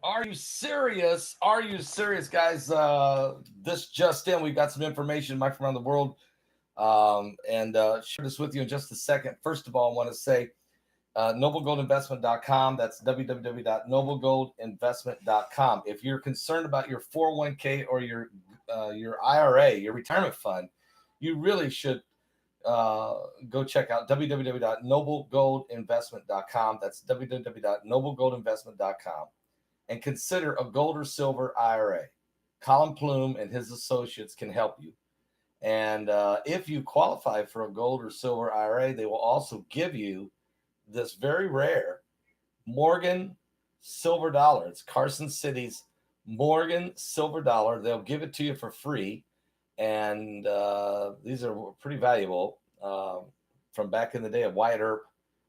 Are you serious? Are you serious, guys? This just in, we've got some information, Mike, from around the world, and share this with you in just a second. First of all, I want to say noblegoldinvestment.com. That's www.noblegoldinvestment.com. If you're concerned about your 401k or your IRA, your retirement fund, you really should go check out www.noblegoldinvestment.com. That's www.noblegoldinvestment.com. And consider a gold or silver IRA. Colin Plume and his associates can help you. And if you qualify for a gold or silver IRA, they will also give you this very rare Morgan silver dollar. It's Carson City's Morgan silver dollar. They'll give it to you for free. And these are pretty valuable from back in the day of Wyatt Earp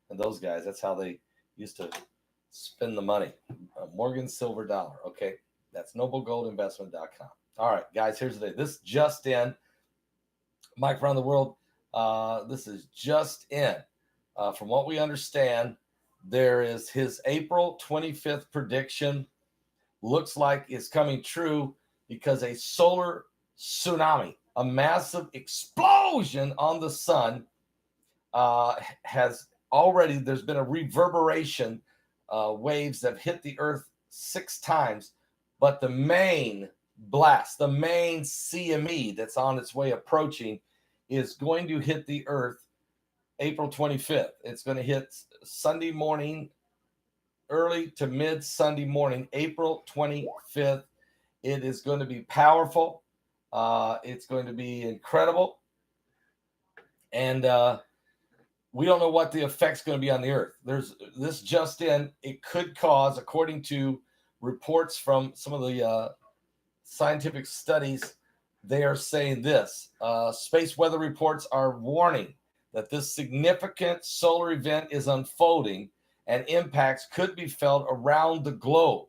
and those guys. That's how they used to spend the money. Morgan silver dollar. Okay, that's noblegoldinvestment.com. All right, guys, here's the day. This just in. Mike around the world. This is just in. From what we understand, there is his April 25th prediction. Looks like it's coming true because a solar tsunami, a massive explosion on the sun, has already, there's been a reverberation. Waves that have hit the earth 6 times, but the main blast, the main CME that's on its way approaching is going to hit the earth April 25th. It's going to hit Sunday morning, early to mid Sunday morning, April 25th. It is going to be powerful. It's going to be incredible. And we don't know what the effect's going to be on the earth. There's this just in. It could cause, according to reports from some of the scientific studies, they are saying this. Space weather reports are warning that this significant solar event is unfolding and impacts could be felt around the globe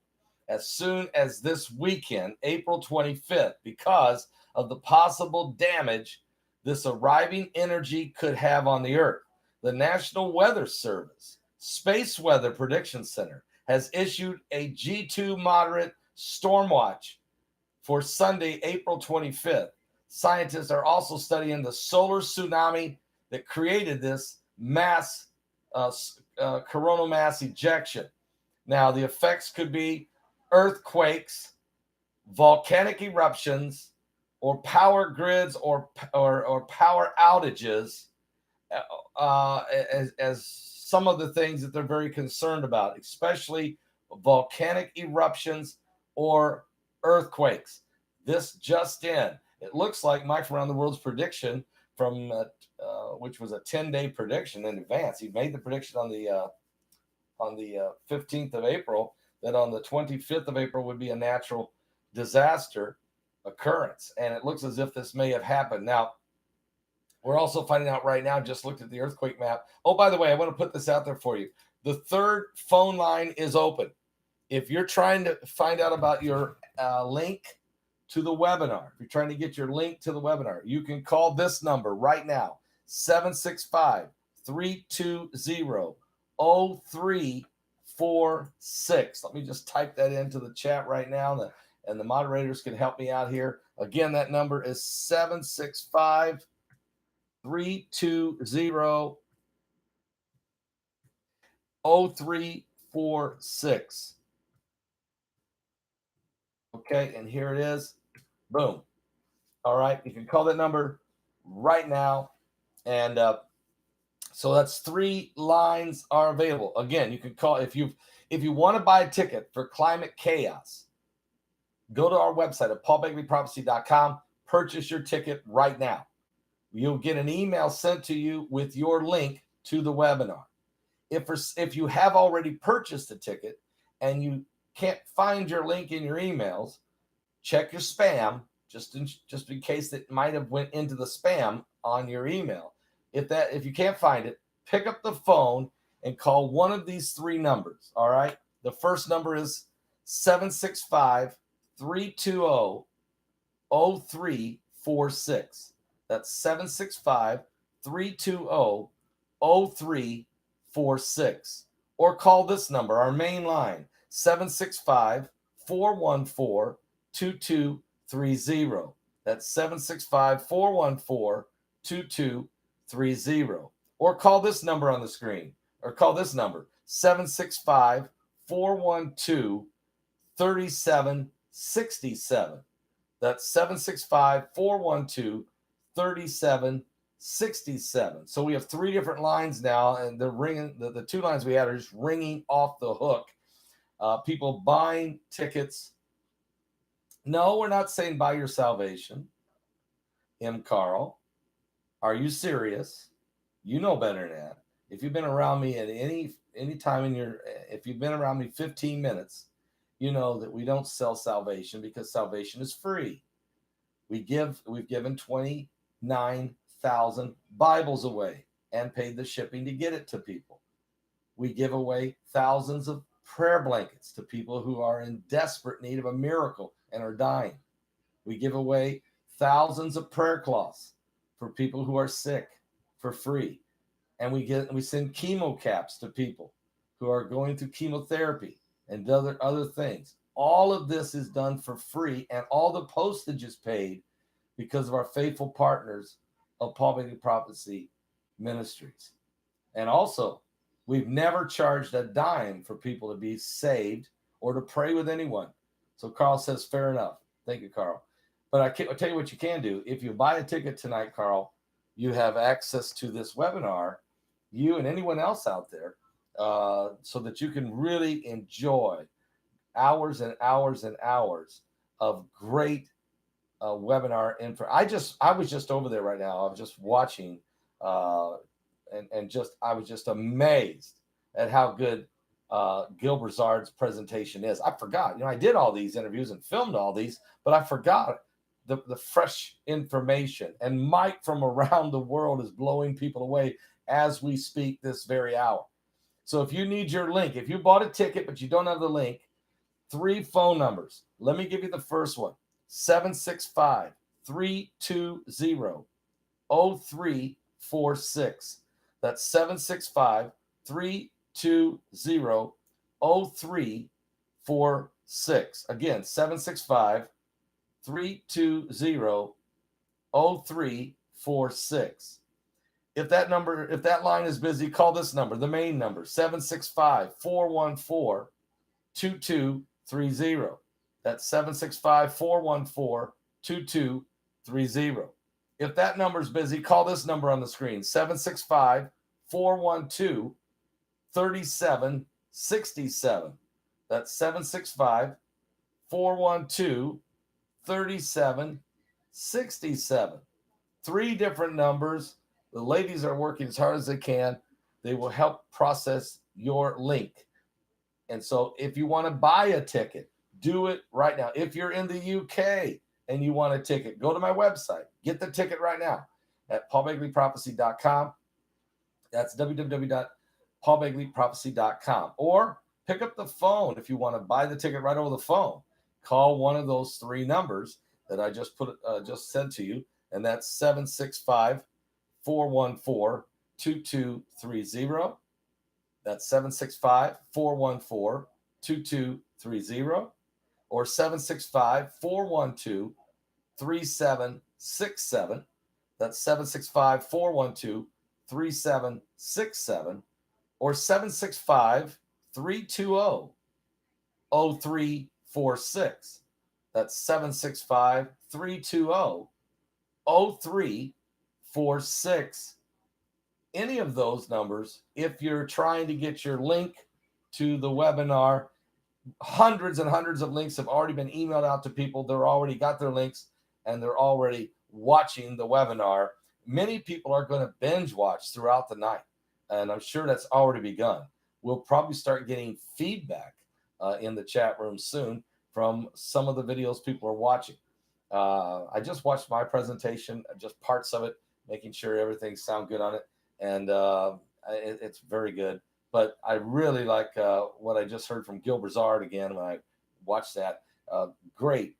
as soon as this weekend, April 25th, because of the possible damage this arriving energy could have on the earth. The National Weather Service Space Weather Prediction Center has issued a G2 moderate storm watch for Sunday, April 25th. Scientists are also studying the solar tsunami that created this mass coronal mass ejection. Now, the effects could be earthquakes, volcanic eruptions, or power grids or power outages. As some of the things that they're very concerned about, especially volcanic eruptions or earthquakes. This just in. It looks like Mike from Around the World's prediction from which was a 10-day prediction in advance. He made the prediction on the 15th of April that on the 25th of April would be a natural disaster occurrence. And it looks as if this may have happened. Now, we're also finding out right now, just looked at the earthquake map. Oh, by the way, I want to put this out there for you. The third phone line is open. If you're trying to find out about your link to the webinar, if you're trying to get your link to the webinar, you can call this number right now, 765-320-0346. Let me just type that into the chat right now, and the moderators can help me out here. Again, that number is 765-320-0346. Okay, and here it is. Boom. All right, you can call that number right now. And so that's 3 lines are available. Again, you can call if you want to buy a ticket for Climate Chaos. Go to our website at paulbegleyprophecy.com. Purchase your ticket right now. You'll get an email sent to you with your link to the webinar. If you have already purchased a ticket and you can't find your link in your emails, check your spam just in case it might have went into the spam on your email. If you can't find it, pick up the phone and call one of these 3 numbers. All right. The first number is 765-320-0346. That's 765-320-0346. Or call this number, our main line, 765 765-414-2230. That's 765-414-2230. Or call this number on the screen, or call this number, 765-412-3767. That's 765-412-3767. So we have 3 different lines now, and they're ringing. The 2 lines we had are just ringing off the hook. People buying tickets. No, we're not saying buy your salvation. Carl, are you serious? You know better than that. If you've been around me at any time if you've been around me 15 minutes, you know that we don't sell salvation, because salvation is free. We've given 29,000 Bibles away and paid the shipping to get it to people. We give away thousands of prayer blankets to people who are in desperate need of a miracle and are dying. We give away thousands of prayer cloths for people who are sick for free. And we send chemo caps to people who are going through chemotherapy and other things. All of this is done for free, and all the postage is paid because of our faithful partners of Paul Begley Prophecy Ministries. And also, we've never charged a dime for people to be saved or to pray with anyone. So Carl says, fair enough. Thank you, Carl. But I'll tell you what you can do. If you buy a ticket tonight, Carl, you have access to this webinar, you and anyone else out there, so that you can really enjoy hours and hours and hours of great webinar info. I was just over there right now. I was just watching, I was just amazed at how good Gil Brazard's presentation is. I forgot, I did all these interviews and filmed all these, but I forgot the fresh information. And Mike from around the world is blowing people away as we speak this very hour. So if you need your link, if you bought a ticket but you don't have the link, 3 phone numbers. Let me give you the first one, 765-320-0346. That's 765-320-0346. Again, 765-320-0346. If that line is busy, call this number, the main number, 765-414-2230. That's 765-414-2230. If that number is busy, call this number on the screen, 765-412-3767. That's 765-412-3767. 3 different numbers. The ladies are working as hard as they can. They will help process your link. And so if you want to buy a ticket, do it right now. If you're in the UK and you want a ticket, go to my website. Get the ticket right now at paulbegleyprophecy.com. That's www.paulbegleyprophecy.com. Or pick up the phone if you want to buy the ticket right over the phone. Call one of those 3 numbers that I just said to you, and that's 765-414-2230. That's 765-414-2230. Or 765-412-3767. That's 765-412-3767. Or 765-320-0346. That's 765-320-0346. Any of those numbers, if you're trying to get your link to the webinar, hundreds and hundreds of links have already been emailed out to people. They're already got their links and they're already watching the webinar. Many people are going to binge watch throughout the night, and I'm sure that's already begun. We'll probably start getting feedback in the chat room soon from some of the videos people are watching. I just watched my presentation, just parts of it, making sure everything sounds good on it, and it's very good. But I really like what I just heard from Gil Brazard again when I watched that. Great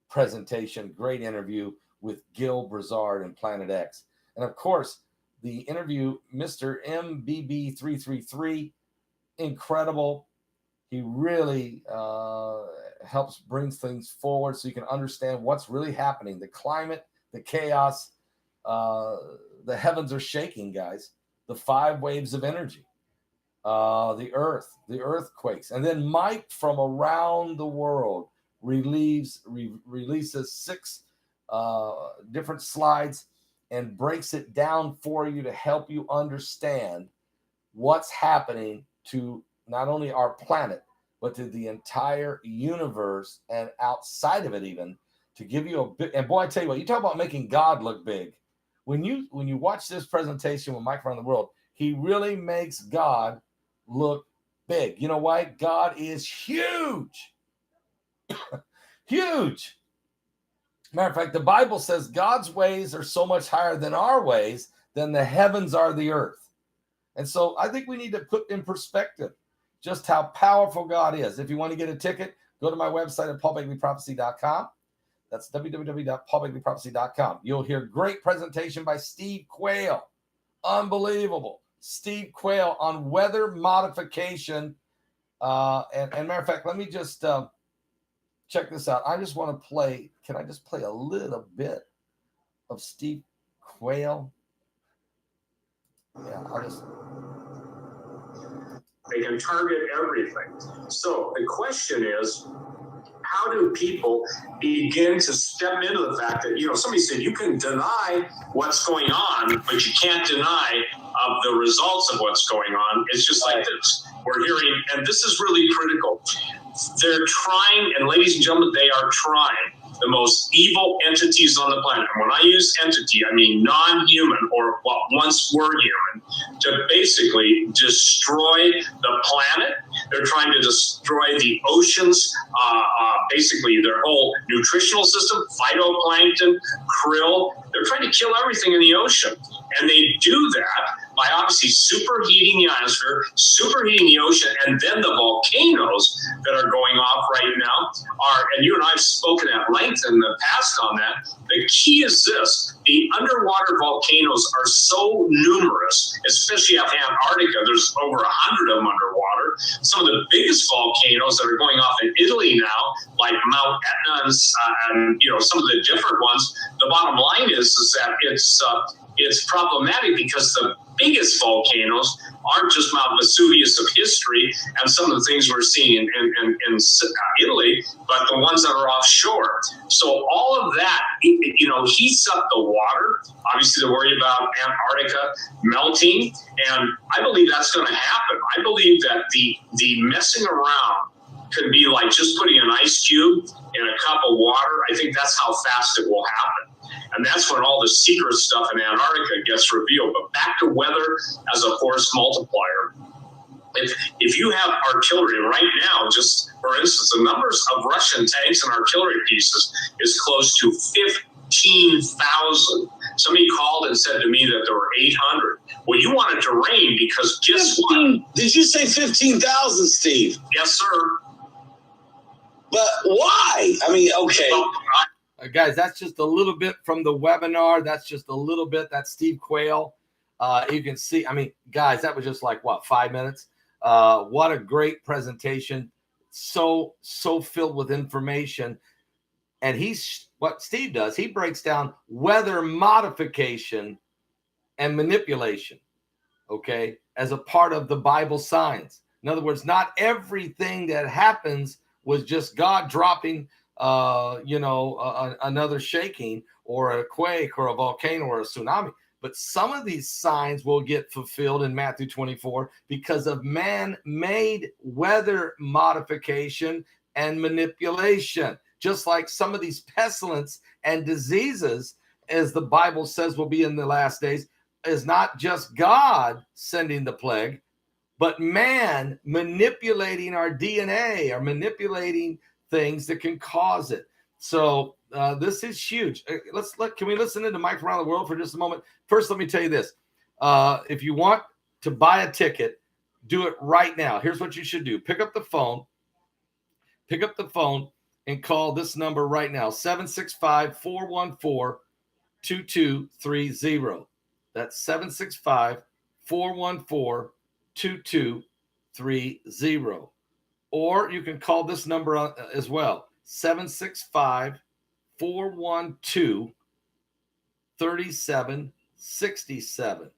presentation, great interview with Gil Brazard and Planet X. And of course, the interview, Mr. MBB333, incredible. He really helps brings things forward so you can understand what's really happening. The climate, the chaos, the heavens are shaking, guys. The 5 waves of energy, the earth, the earthquakes. And then Mike from around the world releases 6 different slides and breaks it down for you to help you understand what's happening to not only our planet, but to the entire universe and outside of it, even to give you a bit. And boy, I tell you what, you talk about making God look big. When you watch this presentation with Mike around the world, he really makes God look big. You know why? God is huge. Huge. Matter of fact, the Bible says God's ways are so much higher than our ways, than the heavens are the earth. And so I think we need to put in perspective just how powerful God is. If you want to get a ticket, go to my website at paulbegleyprophecy.com. That's www.paulbegleyprophecy.com. You'll hear great presentation by Steve Quayle. Unbelievable. Steve Quayle on weather modification. And matter of fact, let me just check this out. I just want to play. Can I just play a little bit of Steve Quayle? Yeah, I'll just. They can target everything. So the question is, how do people begin to step into the fact that, somebody said you can deny what's going on, but you can't deny of the results of what's going on. It's just like this. We're hearing, and this is really critical. They're trying, and ladies and gentlemen, they are trying the most evil entities on the planet. And when I use entity, I mean non-human or what once were human, to basically destroy the planet. They're trying to destroy the oceans, basically their whole nutritional system, phytoplankton, krill. They're trying to kill everything in the ocean. And they do that by obviously superheating the ionosphere, superheating the ocean, and then the volcanoes that are going off right now are, and you and I have spoken at length in the past on that. The key is this: the underwater volcanoes are so numerous, especially up Antarctica. There's over 100 of them underwater. Some of the biggest volcanoes that are going off in Italy now, like Mount Etna and some of the different ones. The bottom line is that it's problematic because the biggest volcanoes aren't just Mount Vesuvius of history and some of the things we're seeing in Italy, but the ones that are offshore. So all of that, heats up the water. Obviously, they're worried about Antarctica melting, and I believe that's going to happen. I believe that the messing around could be like just putting an ice cube in a cup of water. I think that's how fast it will happen. And that's when all the secret stuff in Antarctica gets revealed. But back to weather as a force multiplier. If you have artillery right now, just for instance, the numbers of Russian tanks and artillery pieces is close to 15,000. Somebody called and said to me that there were 800. Well, you want it to rain because guess what? Did you say 15,000, Steve? Yes, sir. But why? I mean, okay. Well, Guys, that's just a little bit from the webinar. That's just a little bit. That's Steve Quayle. You can see, I mean, guys, that was just like, 5 minutes? What a great presentation. So filled with information. And what Steve does, he breaks down weather modification and manipulation, okay, as a part of the Bible signs. In other words, not everything that happens was just God dropping another shaking or a quake or a volcano or a tsunami. But some of these signs will get fulfilled in Matthew 24 because of man-made weather modification and manipulation. Just like some of these pestilence and diseases, as the Bible says will be in the last days, is not just God sending the plague, but man manipulating our DNA or manipulating things that can cause it. So this is huge. Can we listen into Mike around the world for just a moment? First, let me tell you this. If you want to buy a ticket, do it right now. Here's what you should do. Pick up the phone and call this number right now, 765-414-2230. That's 765-414-2230. or you can call this number as well, 765-412-3767.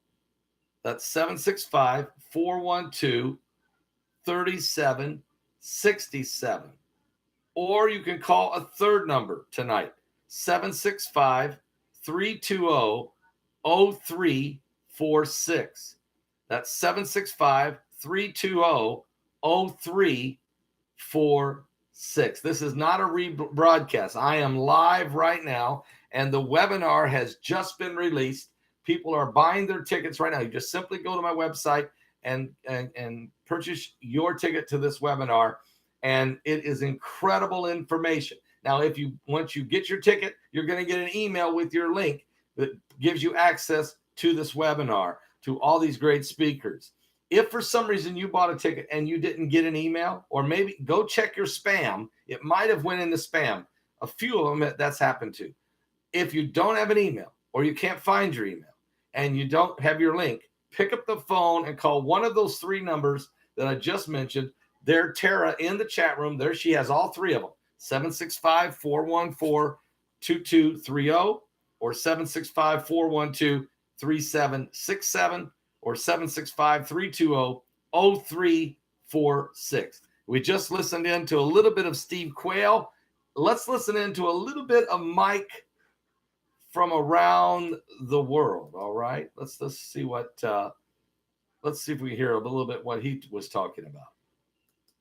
That's 765-412-3767. Or you can call a third number tonight, 765-320-0346. That's 765-320-0346. This is not a rebroadcast. I am live right now, and the webinar has just been released. People are buying their tickets right now. You just simply go to my website and purchase your ticket to this webinar. And it is incredible information. Now, once you get your ticket, you're going to get an email with your link that gives you access to this webinar, to all these great speakers. If for some reason you bought a ticket and you didn't get an email, or maybe go check your spam, it might have went into spam. A few of them that's happened to. If you don't have an email, or you can't find your email, and you don't have your link, pick up the phone and call one of those three numbers that I just mentioned. There's Tara in the chat room. There she has all three of them, 765-414-2230, or 765-412-3767, or 765-320-0346. We just listened into a little bit of Steve Quayle. Let's listen into a little bit of Mike from around the world. All right, let's see what let's see if we hear a little bit what he was talking about.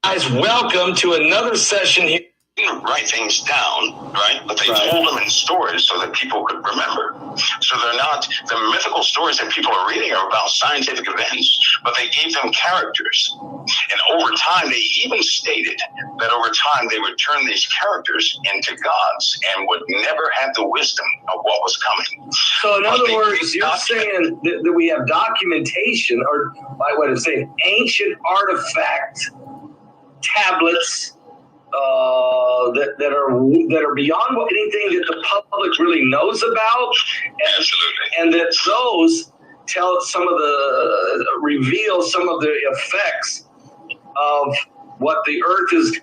Guys, welcome to another session here. Write things down, right? But they told them in stories so that people could remember. So they're not, the mythical stories that people are reading are about scientific events, but they gave them characters. And over time, they even stated that over time they would turn these characters into gods and would never have the wisdom of what was coming. So in other words, you're saying that we have documentation, or by way of saying ancient artifact tablets that are beyond anything that the public really knows about. Absolutely. And that those tell reveal some of the effects of what the earth has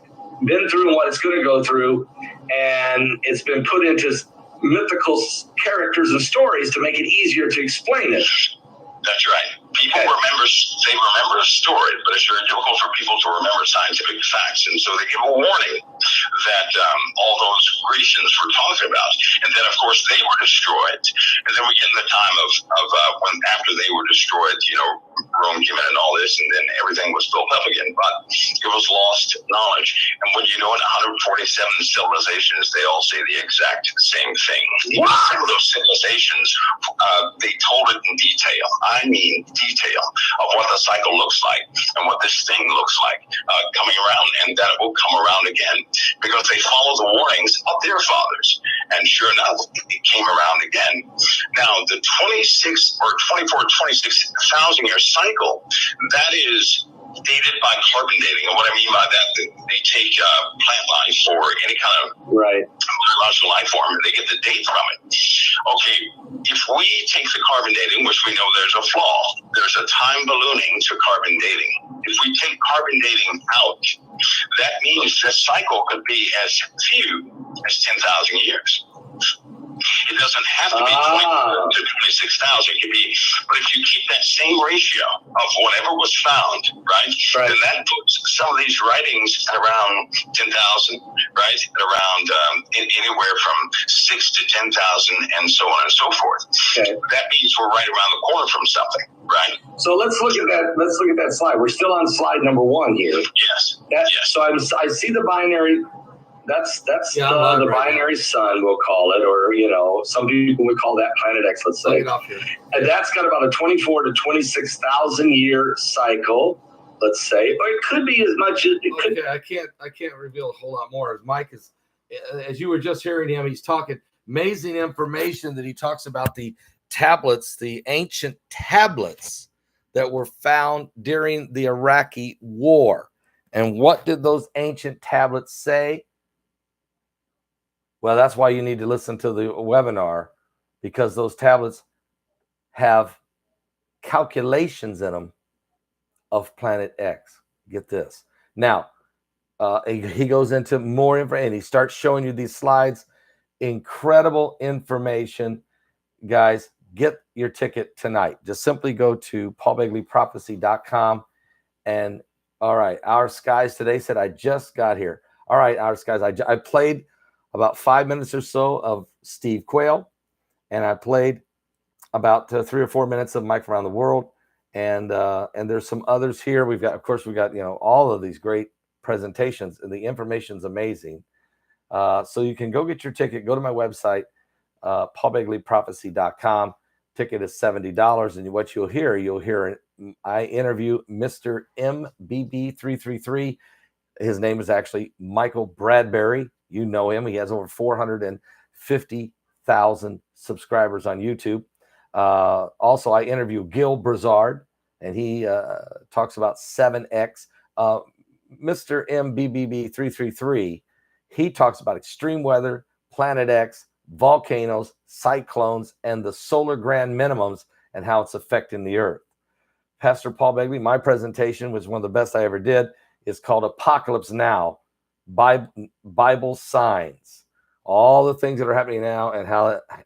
been through and what it's going to go through. And it's been put into mythical characters and stories to make it easier to explain it. That's right. People remember a story, but it's very difficult for people to remember scientific facts. And so they give a warning that all those Grecians were talking about. And then, of course, they were destroyed. And then we get in the time of when after they were destroyed, Rome came in and all this, and then everything was built up again. But it was lost knowledge. And when you know in 147 civilizations, they all say the exact same thing. Even some of those civilizations, they told it in detail. I mean detail of what the cycle looks like and what this thing looks like coming around, and that it will come around again because they follow the warnings of their fathers. And sure enough, it came around again. Now, the 26,000 year cycle, that is dated by carbon dating. And what I mean by that, they take plant life or any kind of biological life form, and they get the date from it. Okay, if we take the carbon dating, which we know there's a flaw, there's a time ballooning to carbon dating. If we take carbon dating out, that means this cycle could be as few as 10,000 years. It doesn't have to be 20 to 26,000. It could be, but if you keep that same ratio of whatever was found, right? Then that puts some of these writings at around 10,000, right? At around anywhere from 6 to 10,000, and so on and so forth. Okay. That means we're right around the corner from something, right? So let's look at that. Let's look at that slide. We're still on slide number 1 here. Yes. So I see the binary. That's the binary sun, we'll call it, or some people would call that Planet X. Let's say, and that's got about a 24 to 26,000 year cycle. Let's say, or it could be as much as it could. I can't reveal a whole lot more. As Mike is, as you were just hearing him, he's talking amazing information that he talks about the tablets, the ancient tablets that were found during the Iraqi war. And what did those ancient tablets say? Well, that's why you need to listen to the webinar, because those tablets have calculations in them of Planet X. Get this. Now, he goes into more information, and he starts showing you these slides. Incredible information, guys. Get your ticket tonight. Just simply go to paulbegleyprophecy.com. And all right, Our Skies today said, I just got here. All right, Our Skies, I played about 5 minutes or so of Steve Quayle, and I played about 3 or 4 minutes of Mike from Around the World. And there's some others here. We've got all of these great presentations, and the information's amazing. So you can go get your ticket. Go to my website, paulbegleyprophecy.com. Ticket is $70, and what you'll hear I interview Mr. MBB333. His name is actually Michael Bradbury. You know him. He has over 450,000 subscribers on YouTube. Also, I interview Gil Brazard, and he talks about 7X. Mr. MBBB333, he talks about extreme weather, Planet X, volcanoes, cyclones, and the solar grand minimums and how it's affecting the earth. Pastor Paul Begley, my presentation was one of the best I ever did. It's called Apocalypse Now, Bible Signs. All the things that are happening now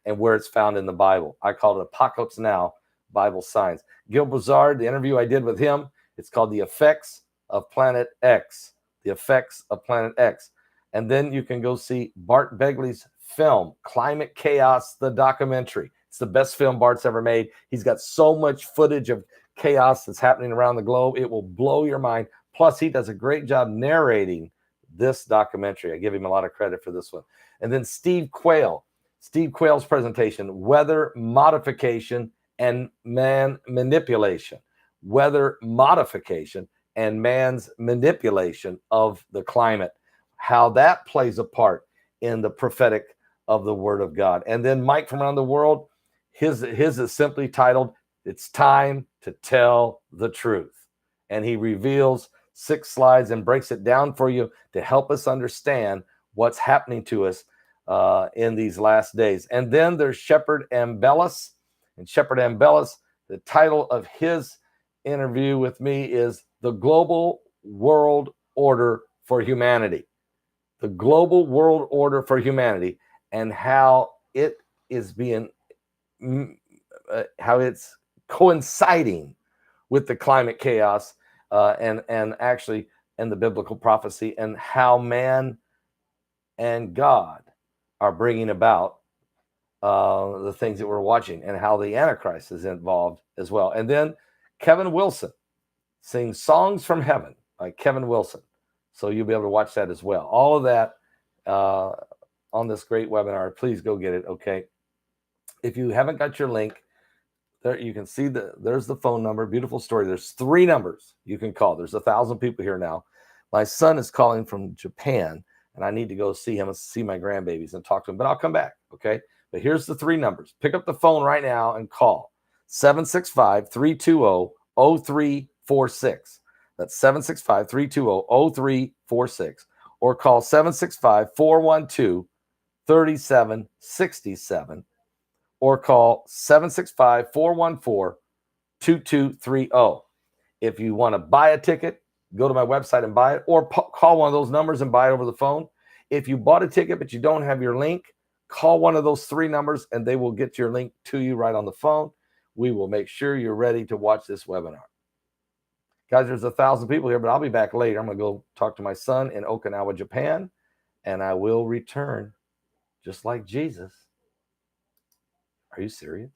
and where it's found in the Bible. I call it Apocalypse Now, Bible Signs. Gil Brazard, the interview I did with him, it's called The Effects of Planet X. The Effects of Planet X. And then you can go see Bart Begley's film, Climate Chaos, the documentary. It's the best film Bart's ever made. He's got so much footage of chaos that's happening around the globe. It will blow your mind. Plus, he does a great job narrating this documentary. I give him a lot of credit for this one. And then Steve Quayle. Steve Quayle's presentation, Weather Modification and Man Manipulation. Weather Modification and Man's Manipulation of the Climate. How that plays a part in the prophetic of the Word of God. And then Mike from Around the World, his is simply titled, It's Time to Tell the Truth. And he reveals 6 slides and breaks it down for you to help us understand what's happening to us in these last days. And then there's Shepherd Ambellis. And Shepherd Ambellis, the title of his interview with me is The Global World Order for Humanity. The Global World Order for Humanity, and how it is being, how it's coinciding with the climate chaos and actually in the biblical prophecy, and how man and God are bringing about the things that we're watching, and how the Antichrist is involved as well. And then Kevin Wilson sings Songs from Heaven by Kevin Wilson. So you'll be able to watch that as well. All of that on this great webinar. Please go get it, okay? If you haven't got your link, there you can see there's the phone number. Beautiful story. There's 3 numbers you can call. There's 1,000 people here now. My son is calling from Japan, and I need to go see him and see my grandbabies and talk to him. But I'll come back, okay? But here's the 3 numbers. Pick up the phone right now and call 765-320-0346. That's 765-320-0346. Or call 765-412-3767. Or call 765-414-2230. If you want to buy a ticket, go to my website and buy it. Or call one of those numbers and buy it over the phone. If you bought a ticket but you don't have your link, call one of those 3 numbers and they will get your link to you right on the phone. We will make sure you're ready to watch this webinar. Guys, there's 1,000 people here, but I'll be back later. I'm going to go talk to my son in Okinawa, Japan, and I will return just like Jesus. Are you serious?